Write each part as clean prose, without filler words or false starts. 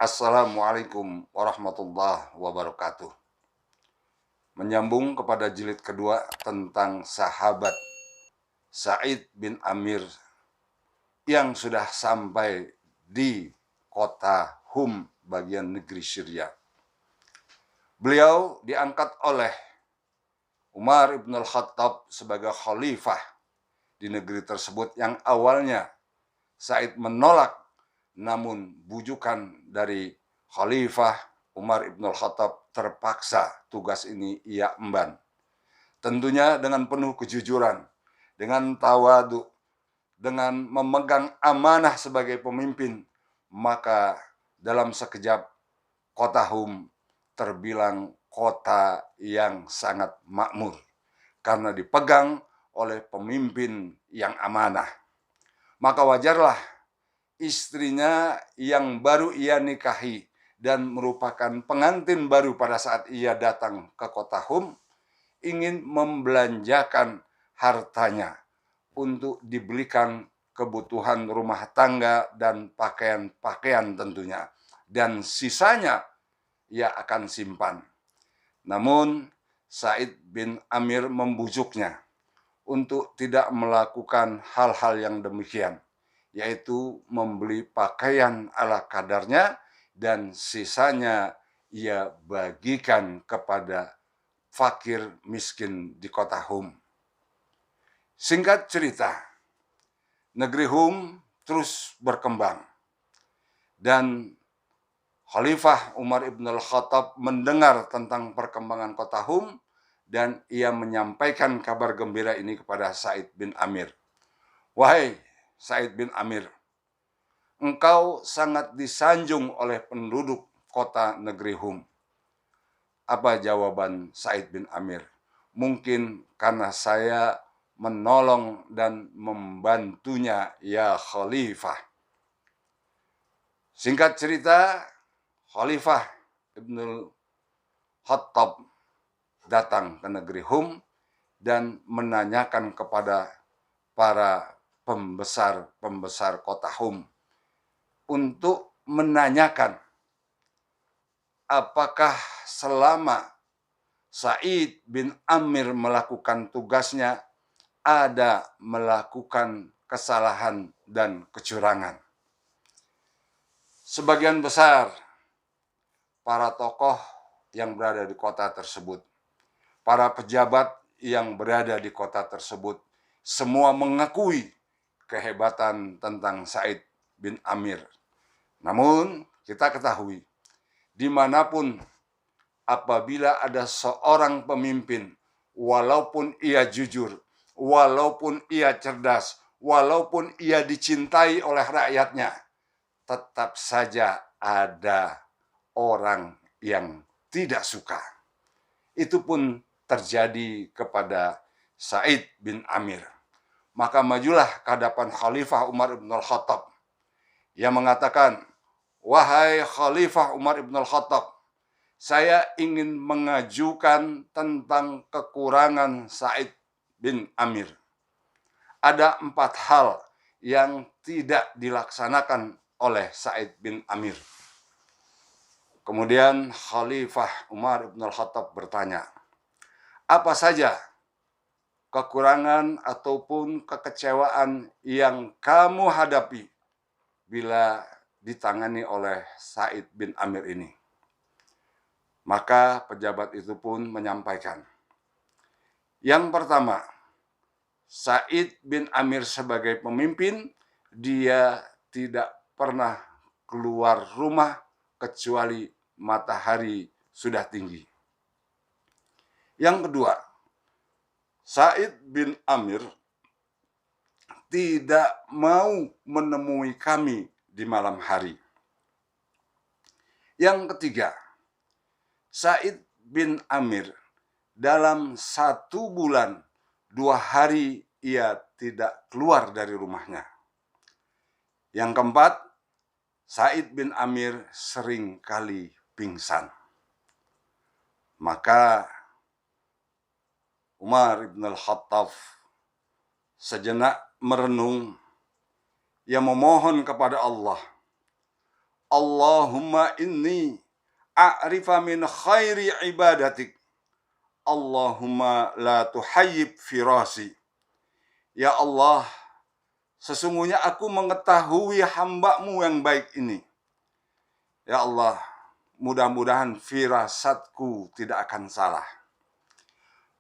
Assalamualaikum warahmatullahi wabarakatuh. Menyambung kepada jilid kedua tentang sahabat Sa'id bin Amir yang sudah sampai di kota Hum, bagian negeri Syria. Beliau diangkat oleh Umar ibn al-Khattab sebagai khalifah di negeri tersebut yang awalnya Sa'id menolak, namun bujukan dari Khalifah Umar ibn al-Khattab terpaksa tugas ini ia emban. Tentunya dengan penuh kejujuran, dengan tawadu, dengan memegang amanah sebagai pemimpin, maka dalam sekejap kota Hum terbilang kota yang sangat makmur karena dipegang oleh pemimpin yang amanah. Maka wajarlah istrinya yang baru ia nikahi dan merupakan pengantin baru pada saat ia datang ke kota Hum ingin membelanjakan hartanya untuk dibelikan kebutuhan rumah tangga dan pakaian-pakaian tentunya, dan sisanya ia akan simpan. Namun Sa'id bin Amir membujuknya untuk tidak melakukan hal-hal yang demikian, yaitu membeli pakaian ala kadarnya dan sisanya ia bagikan kepada fakir miskin di kota Hum. Singkat cerita, negeri Hum terus berkembang dan Khalifah Umar ibn al-Khattab mendengar tentang perkembangan kota Hum dan ia menyampaikan kabar gembira ini kepada Sa'id bin Amir. Wahai Sa'id bin Amir, engkau sangat disanjung oleh penduduk kota negeri Hum. Apa jawaban Sa'id bin Amir? Mungkin karena saya menolong dan membantunya ya Khalifah. Singkat cerita, Khalifah Ibnul Khattab datang ke negeri Hum dan menanyakan kepada para pembesar kota Hum untuk menanyakan apakah selama Sa'id bin Amir melakukan tugasnya ada melakukan kesalahan dan kecurangan. Sebagian besar para tokoh yang berada di kota tersebut, para pejabat yang berada di kota tersebut, semua mengakui kehebatan tentang Sa'id bin Amir. Namun kita ketahui, dimanapun apabila ada seorang pemimpin, walaupun ia jujur, walaupun ia cerdas, walaupun ia dicintai oleh rakyatnya, tetap saja ada orang yang tidak suka. Itu pun terjadi kepada Sa'id bin Amir. Maka majulah ke hadapan Khalifah Umar ibn al-Khattab yang mengatakan, wahai Khalifah Umar ibn al-Khattab, saya ingin mengajukan tentang kekurangan Sa'id bin Amir. Ada 4 hal yang tidak dilaksanakan oleh Sa'id bin Amir. Kemudian Khalifah Umar ibn al-Khattab bertanya, apa saja kekurangan ataupun kekecewaan yang kamu hadapi bila ditangani oleh Sa'id bin Amir ini? Maka pejabat itu pun menyampaikan, yang pertama, Sa'id bin Amir sebagai pemimpin, dia tidak pernah keluar rumah kecuali matahari sudah tinggi. Yang kedua, Sa'id bin Amir tidak mau menemui kami di malam hari. Yang ketiga, Sa'id bin Amir dalam 1 bulan 2 hari ia tidak keluar dari rumahnya. Yang keempat, Sa'id bin Amir sering kali pingsan. Maka Umar ibn al-Khattab sejenak merenung, ia memohon kepada Allah, Allahumma inni a'rifa min khairi ibadatik. Allahumma la tuhayyib firasi. Ya Allah, sesungguhnya aku mengetahui hamba-Mu yang baik ini. Ya Allah, mudah-mudahan firasatku tidak akan salah.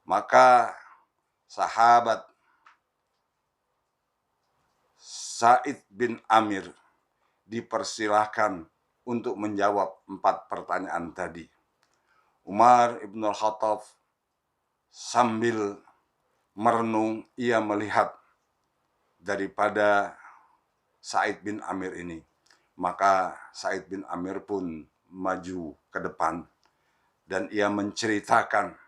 Maka sahabat Sa'id bin Amir dipersilahkan untuk menjawab 4 pertanyaan tadi. Umar ibn al-Khattab sambil merenung, ia melihat daripada Sa'id bin Amir ini. Maka Sa'id bin Amir pun maju ke depan dan ia menceritakan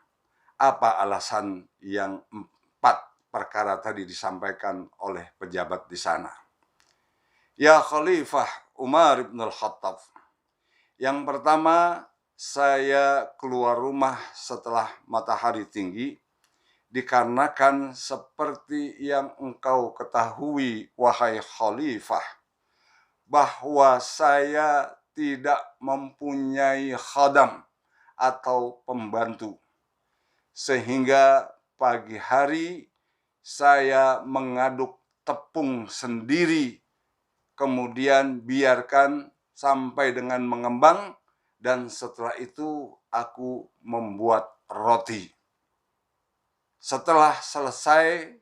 apa alasan yang 4 perkara tadi disampaikan oleh pejabat di sana. Ya Khalifah Umar ibn al-Khattab, yang pertama, saya keluar rumah setelah matahari tinggi dikarenakan seperti yang engkau ketahui, wahai Khalifah, bahwa saya tidak mempunyai khadam atau pembantu, sehingga pagi hari saya mengaduk tepung sendiri, kemudian biarkan sampai dengan mengembang, dan setelah itu aku membuat roti. Setelah selesai,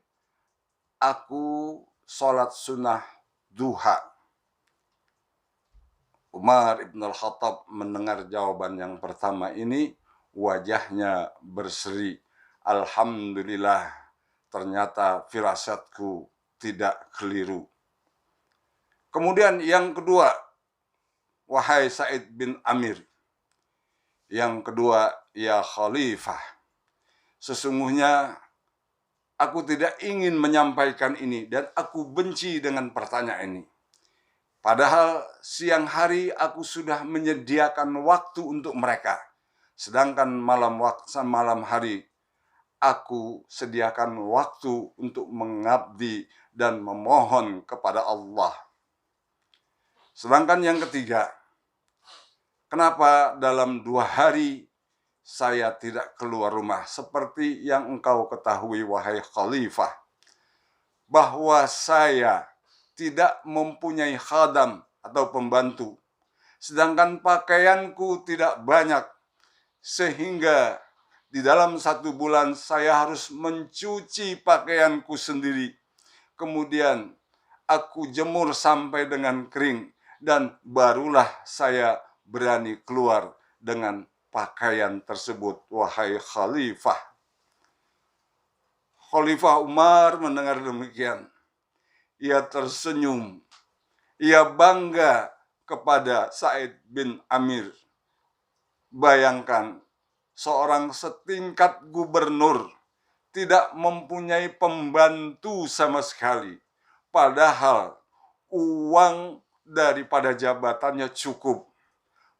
aku sholat sunnah duha. Umar ibn al-Khattab mendengar jawaban yang pertama ini, wajahnya berseri. Alhamdulillah, ternyata firasatku tidak keliru. Kemudian yang kedua, wahai Sa'id bin Amir. Yang kedua, ya Khalifah, sesungguhnya aku tidak ingin menyampaikan ini dan aku benci dengan pertanyaan ini. Padahal siang hari aku sudah menyediakan waktu untuk mereka. Sedangkan malam hari aku sediakan waktu untuk mengabdi dan memohon kepada Allah. Sedangkan yang ketiga, kenapa dalam 2 hari saya tidak keluar rumah? Seperti yang engkau ketahui, wahai Khalifah, bahwa saya tidak mempunyai khadam atau pembantu, sedangkan pakaianku tidak banyak, sehingga di dalam 1 bulan saya harus mencuci pakaianku sendiri. Kemudian aku jemur sampai dengan kering, dan barulah saya berani keluar dengan pakaian tersebut, wahai Khalifah. Khalifah Umar mendengar demikian. Ia tersenyum. Ia bangga kepada Sa'id bin Amir. Bayangkan, seorang setingkat gubernur tidak mempunyai pembantu sama sekali. Padahal uang daripada jabatannya cukup,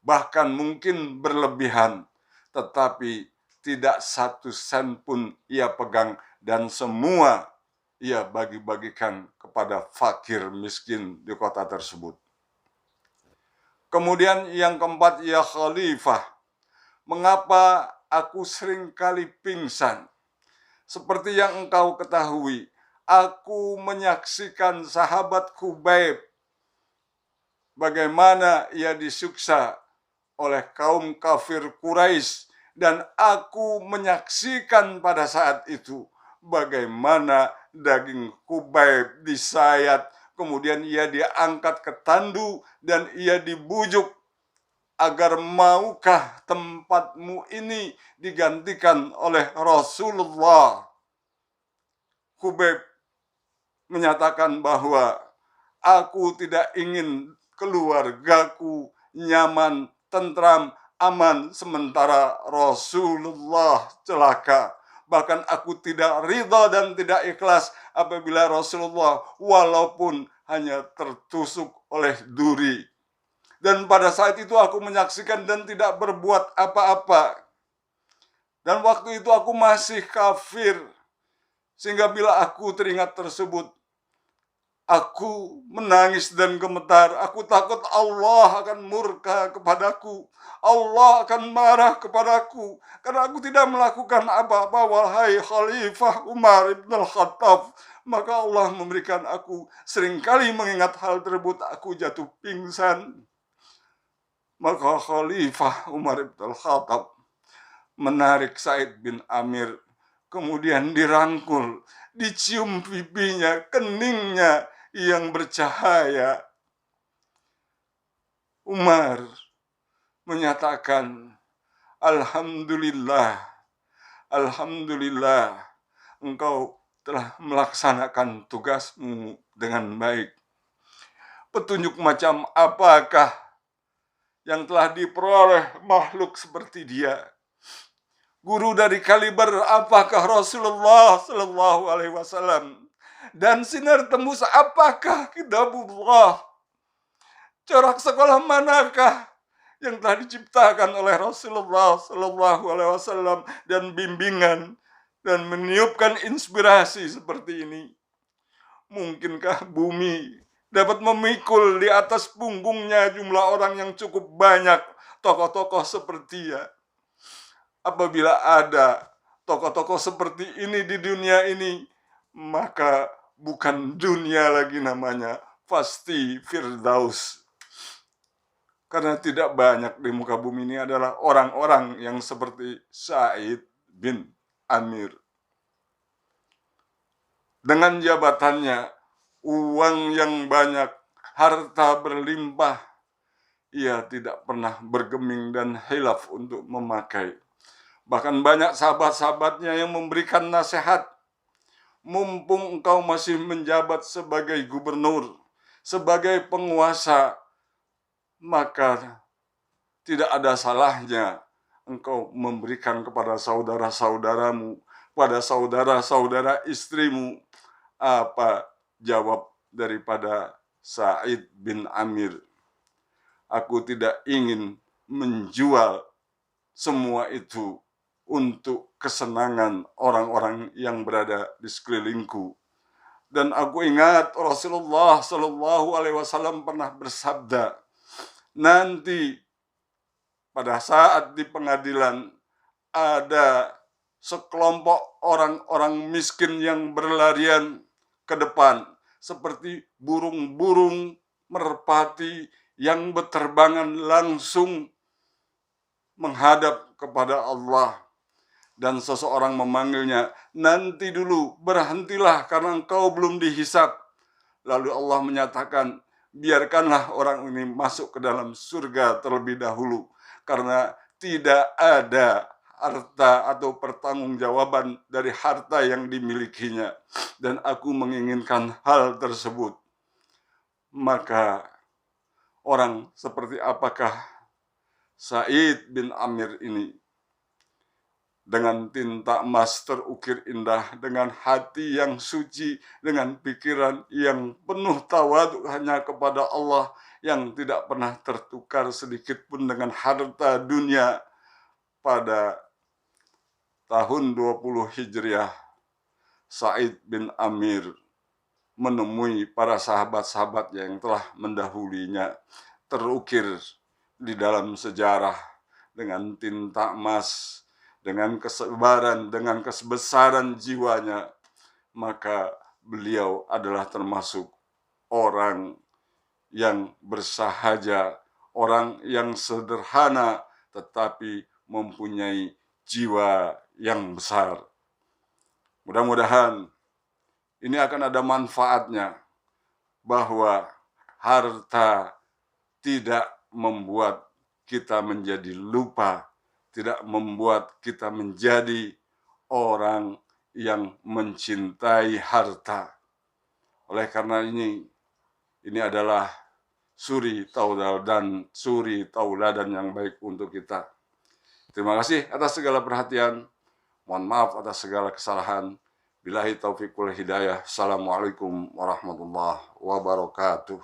bahkan mungkin berlebihan, tetapi tidak 1 sen pun ia pegang, dan semua ia bagi-bagikan kepada fakir miskin di kota tersebut. Kemudian yang keempat, ya Khalifah, mengapa aku seringkali pingsan? Seperti yang engkau ketahui, aku menyaksikan sahabat Khubayb bagaimana ia disiksa oleh kaum kafir Quraisy, dan aku menyaksikan pada saat itu bagaimana daging Khubayb disayat, kemudian ia diangkat ke tandu dan ia dibujuk agar maukah tempatmu ini digantikan oleh Rasulullah. Khubayb menyatakan bahwa aku tidak ingin keluargaku nyaman, tentram, aman, sementara Rasulullah celaka. Bahkan aku tidak ridha dan tidak ikhlas apabila Rasulullah walaupun hanya tertusuk oleh duri. Dan pada saat itu aku menyaksikan dan tidak berbuat apa-apa. Dan waktu itu aku masih kafir. Sehingga bila aku teringat tersebut, Aku menangis dan gemetar. Aku takut Allah akan murka kepadaku. Allah akan marah kepadaku karena aku tidak melakukan apa-apa, wahai Khalifah Umar ibn al-Khattab. Maka Allah memberikan aku, seringkali mengingat hal tersebut aku jatuh pingsan. Maka Khalifah Umar ibn al-Khattab menarik Sa'id bin Amir, kemudian dirangkul, dicium pipinya, keningnya yang bercahaya. Umar menyatakan, Alhamdulillah, Alhamdulillah, engkau telah melaksanakan tugasmu dengan baik. Petunjuk macam apakah yang telah diperoleh makhluk seperti dia? Guru dari kaliber apakah Rasulullah Sallallahu Alaihi Wasallam? Dan sinar tembus apakah kitabullah? Corak sekolah manakah yang telah diciptakan oleh Rasulullah Sallallahu Alaihi Wasallam dan bimbingan dan meniupkan inspirasi seperti ini? Mungkinkah bumi dapat memikul di atas punggungnya jumlah orang yang cukup banyak, tokoh-tokoh seperti dia? Apabila ada tokoh-tokoh seperti ini di dunia ini, maka bukan dunia lagi namanya, pasti Firdaus. Karena tidak banyak di muka bumi ini adalah orang-orang yang seperti Sa'id bin Amir. Dengan jabatannya, uang yang banyak, harta berlimpah, ia tidak pernah bergeming dan hilaf untuk memakai. Bahkan banyak sahabat-sahabatnya yang memberikan nasihat, mumpung engkau masih menjabat sebagai gubernur, sebagai penguasa, maka tidak ada salahnya engkau memberikan kepada saudara-saudaramu, pada saudara-saudara istrimu. Apa jawab daripada Sa'id bin Amir? Aku tidak ingin menjual semua itu untuk kesenangan orang-orang yang berada di sekelilingku. Dan aku ingat Rasulullah Shallallahu Alaihi Wasallam pernah bersabda, nanti pada saat di pengadilan ada sekelompok orang-orang miskin yang berlarian ke depan seperti burung-burung merpati yang berterbangan langsung menghadap kepada Allah. Dan seseorang memanggilnya, nanti dulu, berhentilah karena engkau belum dihisab. Lalu Allah menyatakan, biarkanlah orang ini masuk ke dalam surga terlebih dahulu, karena tidak ada harta atau pertanggungjawaban dari harta yang dimilikinya, dan aku menginginkan hal tersebut. Maka orang seperti apakah Sa'id bin Amir ini? Dengan tinta emas terukir indah, dengan hati yang suci, dengan pikiran yang penuh tawadhu hanya kepada Allah, yang tidak pernah tertukar sedikit pun dengan harta dunia. Pada tahun 20 Hijriah, Sa'id bin Amir menemui para sahabat-sahabat yang telah mendahulinya, terukir di dalam sejarah dengan tinta emas, dengan kesabaran, dengan kebesaran jiwanya. Maka beliau adalah termasuk orang yang bersahaja, orang yang sederhana, tetapi mempunyai jiwa yang besar. Mudah-mudahan ini akan ada manfaatnya, bahwa harta tidak membuat kita menjadi lupa, tidak membuat kita menjadi orang yang mencintai harta. Oleh karena ini adalah suri tauladan yang baik untuk kita. Terima kasih atas segala perhatian. Mohon maaf atas segala kesalahan. Billahi taufiq wal hidayah. Assalamualaikum warahmatullahi wabarakatuh.